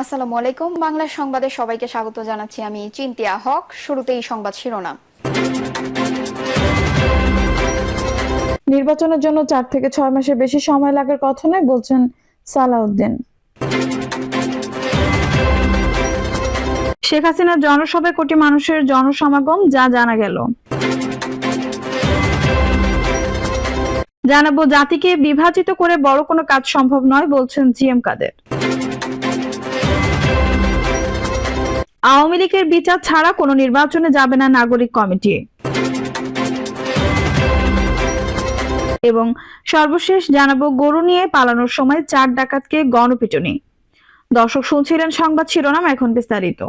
আসসালামু আলাইকুম। বাংলা সংবাদে সবাইকে স্বাগত জানাচ্ছি। আমি চিন্তিয়া হক। শুরুতেই সংবাদ শিরোনাম। নির্বাচনের জন্য 4 থেকে 6 মাসের বেশি সময় লাগার কথা নয় বলছেন সালাউদ্দিন। শেখ হাসিনার জনসভায় কোটি মানুষের জনসমাগম যা জানা গেল। জানাবো, জাতিকে বিভাজিত করে বড় কোনো কাজ সম্ভব নয় বলছেন জিএম কাদের। আওয়ামী লীগের বিচার ছাড়া কোনো নির্বাচনে যাবে না নাগরিক কমিটি। এবং সর্বশেষ জানাবো, গরু নিয়ে পালানোর সময় 4 ডাকাতকে গণপিটুনি। দর্শক, শুনছিলেন সংবাদ শিরোনাম, এখন বিস্তারিত।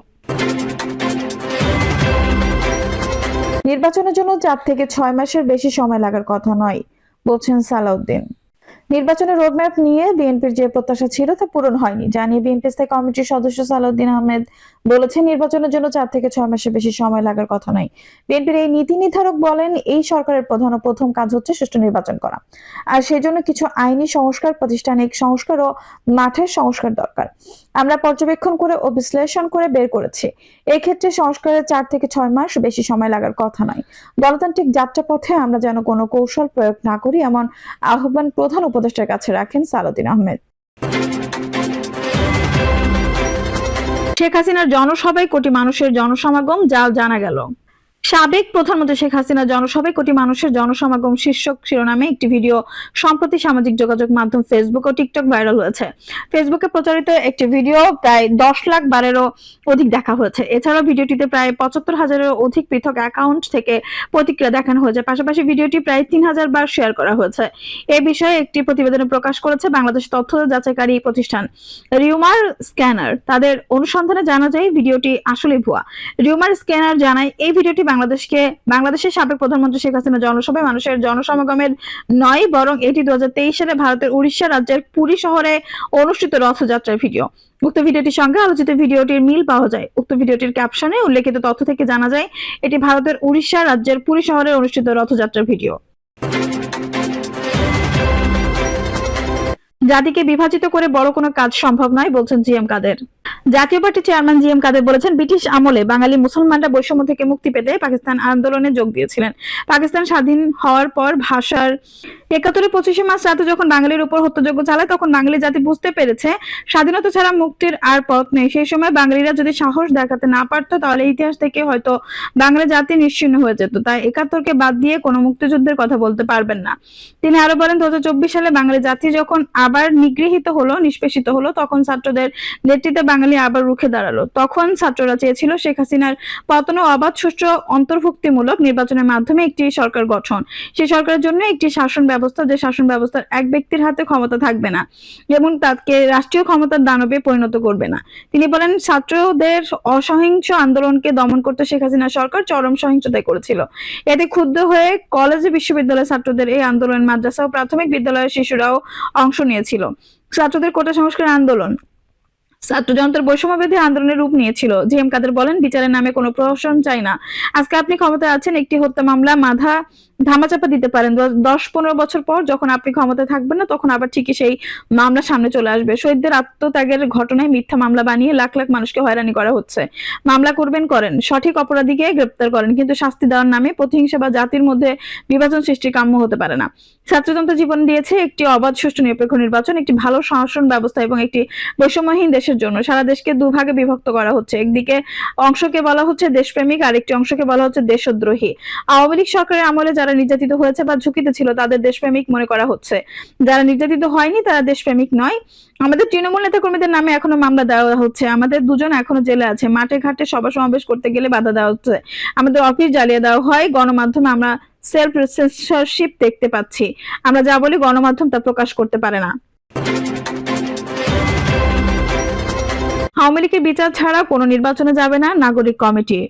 নির্বাচনের জন্য 4 থেকে 6 মাসের বেশি সময় লাগার কথা নয় বলছেন সালাউদ্দিন। নির্বাচনের রোডম্যাপ নিয়ে বিএনপির যে প্রত্যাশা ছিল তা পূরণ হয়নি জানিয়ে বিএনপি স্থায়ী কমিটির সদস্য সালাউদ্দিন আহমেদ বলেছেন, নির্বাচনের জন্য 4 থেকে 6 মাসের বেশি সময় লাগার কথা নয়। বিএনপির এই নীতি নির্ধারক বলেন, এই সরকারের প্রথম কাজ হচ্ছে সুষ্ঠু নির্বাচন করা, আর সেই জন্য কিছু আইনি সংস্কার, প্রাতিষ্ঠানিক সংস্কার ও মাঠের সংস্কার দরকার। আমরা পর্যবেক্ষণ করে ও বিশ্লেষণ করে বের করেছি, এই ক্ষেত্রে সংস্কারের 4 থেকে 6 মাস বেশি সময় লাগার কথা নয়। গণতান্ত্রিক যাত্রাপথে আমরা যেন কোনো কৌশল প্রয়োগ না করি, এমন আহ্বান প্রধান উপদেষ্টার কাছে রাখেন সালাউদ্দিন আহমেদ। শেখ হাসিনার জনসভায় কোটি মানুষের জনসমাগম যা জানা গেল। সাবেক প্রধানমন্ত্রী শেখ হাসিনার জনসভায় কোটি মানুষের জনসমাগম শীর্ষক শিরোনামে একটি ভিডিও সম্প্রতি সামাজিক যোগাযোগ মাধ্যম ফেসবুক ও টিকটক ভাইরাল হয়েছে। ফেসবুকে প্রচারিত একটি ভিডিও প্রায় 10 লাখ বারেরও অধিক দেখা হয়েছে। এছাড়াও ভিডিওটিতে প্রায় 75,000-এরও অধিক পৃথক অ্যাকাউন্ট থেকে প্রতিক্রিয়া দেখানো হয়েছে। পাশাপাশি ভিডিওটি প্রায় 3,000 বার শেয়ার করা হয়েছে। এ বিষয়ে একটি প্রতিবেদন প্রকাশ করেছে বাংলাদেশ তথ্য যাচাইকারী প্রতিষ্ঠান রিউমার স্ক্যানার। তাদের অনুসন্ধানে জানা যায় ভিডিওটি আসলে ভুয়া। রিউমার স্ক্যানার জানায়, এই ভিডিওটি বাংলাদেশের সাবেক প্রধানমন্ত্রী শেখ হাসিনা জনসভায় মানুষের জনসমাগমের নয়, বরং এটি 2023 সালে ভারতের উড়িষ্যা রাজ্যের পুরী শহরে অনুষ্ঠিত রথযাত্রার ভিডিও। উক্ত ভিডিওটির সঙ্গে আলোচিত ভিডিওটির মিল পাওয়া যায়। উক্ত ভিডিওটির ক্যাপশনে উল্লেখিত তথ্য থেকে জানা যায় এটি ভারতের উড়িষ্যা রাজ্যের পুরী শহরে অনুষ্ঠিত রথযাত্রার ভিডিও। জাতিকে বিভাজিত করে বড় কোনো কাজ সম্ভব নয় বলছেন জিএম কাদের। জাতীয় পার্টির চেয়ারম্যান জিএম কাদের বলেছেন, ব্রিটিশ আমলে বাঙালি মুসলমানরা বৈষম্য থেকে মুক্তি পেতে পাকিস্তান আন্দোলনে যোগ দিয়েছিলেন। পাকিস্তান স্বাধীন হওয়ার পর ভাষার 71 25 মার্চ রাতে যখন বাঙালির উপর হত্যাযজ্ঞ চালায়, তখন বাঙালি জাতি বুঝতে পেরেছে স্বাধীনতা ছাড়া মুক্তির আর পথ নেই। সেই সময় বাঙালিরা যদি সাহস দেখাতে না পারতো, তাহলে ইতিহাস থেকে হয়তো বাঙালি জাতি নিশ্চিহ্ন হয়ে যেত। তাই 71-কে বাদ দিয়ে কোনো মুক্তিযুদ্ধের কথা বলতে পারবেন না। তিনি আরো বলেন, 2024 সালে বাঙালি জাতি যখন আবার নিগৃহীত হলো, নিষ্পেষিত হলো, তখন ছাত্রদের নেতৃত্বে বাঙালি আবার রুখে দাঁড়ালো। তখন ছাত্ররা চেয়েছিল শেখ হাসিনার পতন ও অবাধ সুষ্ঠু অন্তর্ভুক্তিমূলক নির্বাচনের মাধ্যমে একটি সরকার গঠন। সেই সরকারের জন্য একটি শাসন ব্যবস্থা, যে শাসন ব্যবস্থার এক ব্যক্তির হাতে ক্ষমতা থাকবে না এবং তাকে রাষ্ট্রীয় ক্ষমতার দানবে পরিণত করবে না। তিনি বলেন, ছাত্রদের অসহিংস আন্দোলনকে দমন করতে শেখ হাসিনা সরকার চরম সহিংসতায় করেছিল। এতে ক্ষুব্ধ হয়ে কলেজে, বিশ্ববিদ্যালয়ের ছাত্রদের এই আন্দোলন, মাদ্রাসা ও প্রাথমিক বিদ্যালয়ের শিশুরাও অংশ নিয়েছিল। ছাত্রদের কোটা সংস্কার আন্দোলন ছাত্রজনতার বৈষম্যবিরোধী আন্দোলনের রূপ নিয়েছিল। জিএম কাদের বলেন, বিচারের নামে কোনো প্রহসন চাই না। আজকে আপনি ক্ষমতায় আছেন, একটি হত্যা মামলা ধামাচাপা দিতে পারেন। 10-15 বছর পর যখন আপনি ক্ষমতায় থাকবেন না, তখন আবার ঠিকই সেই মামলা সামনে চলে আসবে। শহীদদের আত্মত্যাগের ঘটনায় মিথ্যা মামলা বানিয়ে লাখ লাখ মানুষকে হয়রানি করা হচ্ছে। মামলা করবেন, করেন, সঠিক অপরাধীকে গ্রেপ্তার করেন, কিন্তু শাস্তি দেওয়ার নামে প্রতিহিংসা বা জাতির মধ্যে বিভাজন সৃষ্টি কাম্য হতে পারে না। ছাত্রজনতা জীবন দিয়েছে একটি অবাধ, সুষ্ঠু, নিরপেক্ষ নির্বাচন, একটি ভালো শাসন ব্যবস্থা এবং একটি বৈষম্যহীন দেশের জন্য। সারা দেশকে দুভাগে বিভক্ত করা হচ্ছে। একদিকে অংশকে বলা হচ্ছে দেশপ্রেমিক, আর একটি অংশকে বলা হচ্ছে দেশদ্রোহী। আওয়ামী লীগ সরকারের আমলে যারা নির্যাতিত হয়েছে বা ঝুঁকিতে ছিল, তাদের দেশপ্রেমিক মনে করা হচ্ছে। যারা নির্যাতিত হয়নি তারা দেশপ্রেমিক নয়। আমাদের তৃণমূল নেতা কর্মীদের নামে এখনো মামলা দেওয়া হচ্ছে। আমাদের দুজন এখনো জেলে আছে। মাঠে ঘাটে সভা সমাবেশ করতে গেলে বাধা দেওয়া হচ্ছে। আমাদের অফিস জ্বালিয়ে দেওয়া হয়। গণমাধ্যমে আমরা সেলফ সেন্সরশিপ দেখতে পাচ্ছি। আমরা যা বলি গণমাধ্যম তা প্রকাশ করতে পারে না। আওয়ামী লীগের বিচার ছাড়া কোনো নির্বাচনে যাবে না নাগরিক কমিটি।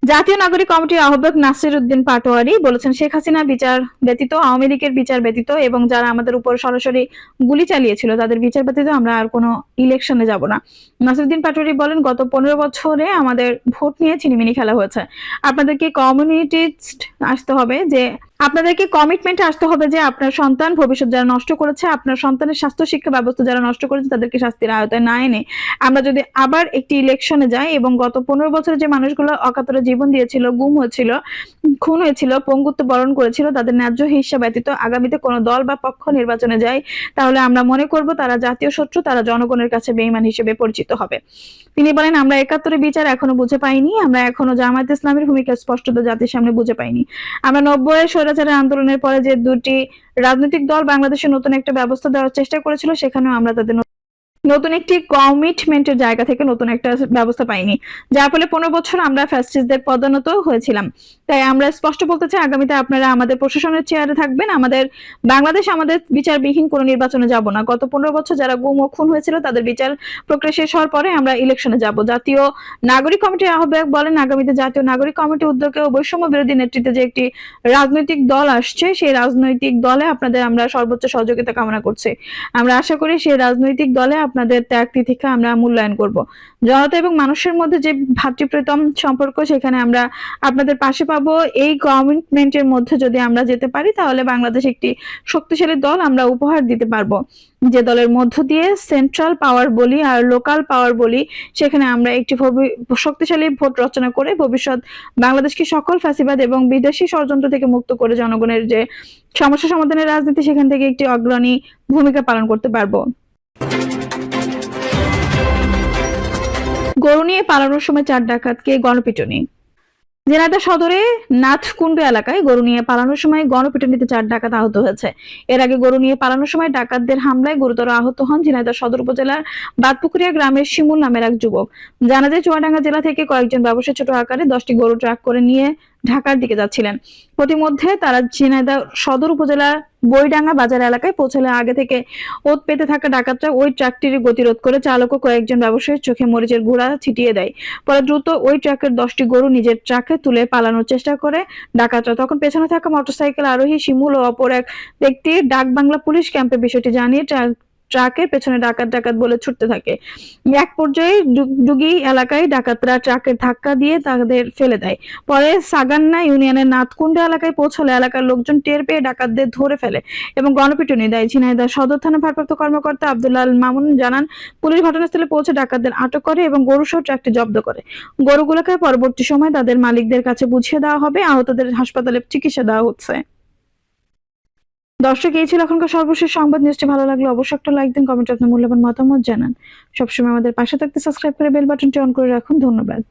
জাতীয় নাগরিক কমিটির আহ্বায়ক নাসির উদ্দিন পাটোয়ারি বলেছেন, শেখ হাসিনা বিচার ব্যতীত, আওয়ামী লীগের বিচার ব্যতীত এবং যারা আমাদের উপর সরাসরি গুলি চালিয়েছিল তাদের বিচার ব্যতীত আমরা আর কোনো ইলেকশনে যাব না। নাসির উদ্দিন পাটোয়ারি বলেন, গত 15 বছরে আমাদের ভোট নিয়ে ছিনিমিনি খেলা হয়েছে। আপনাদেরকে কমিউনিটিস্ট আসতে হবে যে আপনাদেরকে কমিটমেন্টে আসতে হবে যে আপনার সন্তান ভবিষ্যৎ যারা নষ্ট করেছে, আপনার সন্তানের স্বাস্থ্য শিক্ষা ব্যবস্থা যারা নষ্ট করেছে তাদেরকে শাস্তির আওতায় না এনে আমরা যদি আবার একটি ইলেকশনে যাই এবং গত 15 বছরে যে মানুষগুলো অকাতরে জীবন দিয়েছিল, গুম হয়েছিল, খুন হয়েছিল, পঙ্গুত্ব বরণ করেছিল, তাদের ন্যায্য হিস্সা ব্যতীত আগামীতে কোনো দল বা পক্ষ নির্বাচনে যায়, তাহলে আমরা মনে করব তারা জাতীয় শত্রু, তারা জনগণের কাছে বেঈমান হিসেবে পরিচিত হবে। তিনি বলেন, আমরা 71-এর বিচার এখনো বুঝে পাইনি, আমরা এখনো জামায়াত ইসলামের ভূমিকা স্পষ্টতা জাতির সামনে বুঝে পাইনি। আমরা 90-এর স্বৈরাচারের আন্দোলনের পরে যে দুটি রাজনৈতিক দল বাংলাদেশে নতুন একটা ব্যবস্থা দেওয়ার চেষ্টা করেছিল, সেখানেও আমরা তাদের নতুন একটি কমিটমেন্টের জায়গা থেকে নতুন একটা ব্যবস্থা পাইনি, যার ফলে 15 বছর আমরা ফ্যাসিস্টদের পদানত হয়েছিলাম। তাই আমরা স্পষ্ট বলতে চাই, আগামীতে আপনারা আমাদের প্রশাসনের চেয়ারে থাকবেন, আমাদের বাংলাদেশ আমাদের বিচারবিহীন কোনো নির্বাচনে যাব না। গত 15 বছর যারা গুম ও খুন হয়েছিল তাদের বিচার প্রক্রিয়া শেষ হওয়ার পরে আমরা ইলেকশনে যাব। জাতীয় নাগরিক কমিটির আহ্বায়ক বলেন, আগামীতে জাতীয় নাগরিক কমিটি উদ্যোগে ও বৈষম্য বিরোধী নেতৃত্বে যে একটি রাজনৈতিক দল আসছে, সেই রাজনৈতিক দলে আপনাদের আমরা সর্বোচ্চ সহযোগিতা কামনা করছি। আমরা আশা করি সেই রাজনৈতিক দলে আপনাদের ত্যাগ তিতিক্ষা আমরা মূল্যায়ন করব। জনতা এবং মানুষের মধ্যে যে ভ্রাতৃপ্রীতম সম্পর্ক, সেখানে আমরা আপনাদের পাশে পাবো। এই কমিটমেন্টের মধ্যে যদি আমরা যেতে পারি, তাহলে বাংলাদেশ একটি শক্তিশালী দল আমরা উপহার দিতে পারবো, যে দলের মধ্য দিয়ে সেন্ট্রাল পাওয়ার বলি আর লোকাল পাওয়ার বলি, সেখানে আমরা একটি শক্তিশালী ভোট রচনা করে ভবিষ্যৎ বাংলাদেশকে সকল ফ্যাসিবাদ এবং বিদেশি ষড়যন্ত্র থেকে মুক্ত করে জনগণের যে সমস্যা সমাধানের রাজনীতি, সেখান থেকে একটি অগ্রণী ভূমিকা পালন করতে পারবো। গরু নিয়ে পালানোর সময় 4 ডাকাতকে গণপিটুনি। ঝিনাইদহ সদরে নাথকুণ্ড এলাকায় গরু নিয়ে পালানোর সময় গণপিটুনিতে 4 ডাকাত আহত হয়েছে। এর আগে গরু নিয়ে পালানোর সময় ডাকাতদের হামলায় গুরুতর আহত হন ঝিনাইদহ সদর উপজেলার বাদপুকুরিয়া গ্রামের শিমুল নামের এক যুবক। জানা যায়, চুয়াডাঙ্গা জেলা থেকে কয়েকজন ব্যবসায়ী ছোট আকারে 10টি গরু ট্রাক করে নিয়ে ঢাকার দিকে যাচ্ছিলেন। প্রতিমধ্যে তারা ঝিনাইদহ সদর উপজেলার বইডাঙ্গা বাজার এলাকায় পৌঁছলে আগে থেকে ওত পেতে থাকা ডাকাতরা ওই ট্রাকটির গতিরোধ করে চালক ও কয়েকজন ব্যবসায়ীর চোখে মরিচের গুঁড়া ছিটিয়ে দেয়। পরে দ্রুত ওই ট্রাকের 10টি গরু নিজের ট্রাকে তুলে পালানোর চেষ্টা করে ডাকাতরা। তখন পেছনে থাকা মোটরসাইকেল আরোহী শিমুল ও অপর এক ব্যক্তি ডাকবাংলা পুলিশ ক্যাম্পে বিষয়টি জানিয়ে ট্রাকের পেছনে ডাকাত ডাকাত বলে ছুটতে থাকে। এক পর্যায়ে ডুগি এলাকায় ডাকাতরা ট্রাকের ধাক্কা দিয়ে তাদের ফেলে দেয়। পরে সাগান্না ইউনিয়নের নাথকুণ্ড এলাকায় পৌঁছলে এলাকার লোকজন টের পেয়ে ডাকাতদের ধরে ফেলে এবং গণপিটুনি দেয়। ঝিনাইদহ সদর থানা ভারপ্রাপ্ত কর্মকর্তা আব্দুল্লাহ মামুন জানান, পুলিশ ঘটনাস্থলে পৌঁছে ডাকাতদের আটক করে এবং গরুসহ ট্রাকটি জব্দ করে। গরুগুলোকে পরবর্তী সময় তাদের মালিকদের কাছে বুঝিয়ে দেওয়া হবে। আহতদের হাসপাতালে চিকিৎসা দেওয়া হচ্ছে। দর্শক, এই ছিল এখনকার সর্বশেষ সংবাদ। নিউজটি ভালো লাগলে অবশ্যই একটা লাইক দিন, কমেন্টে আপনার মূল্যবান মতামত জানান। সবসময় আমাদের পাশে থাকতে সাবস্ক্রাইব করে বেল বাটনটি অন করে রাখুন। ধন্যবাদ।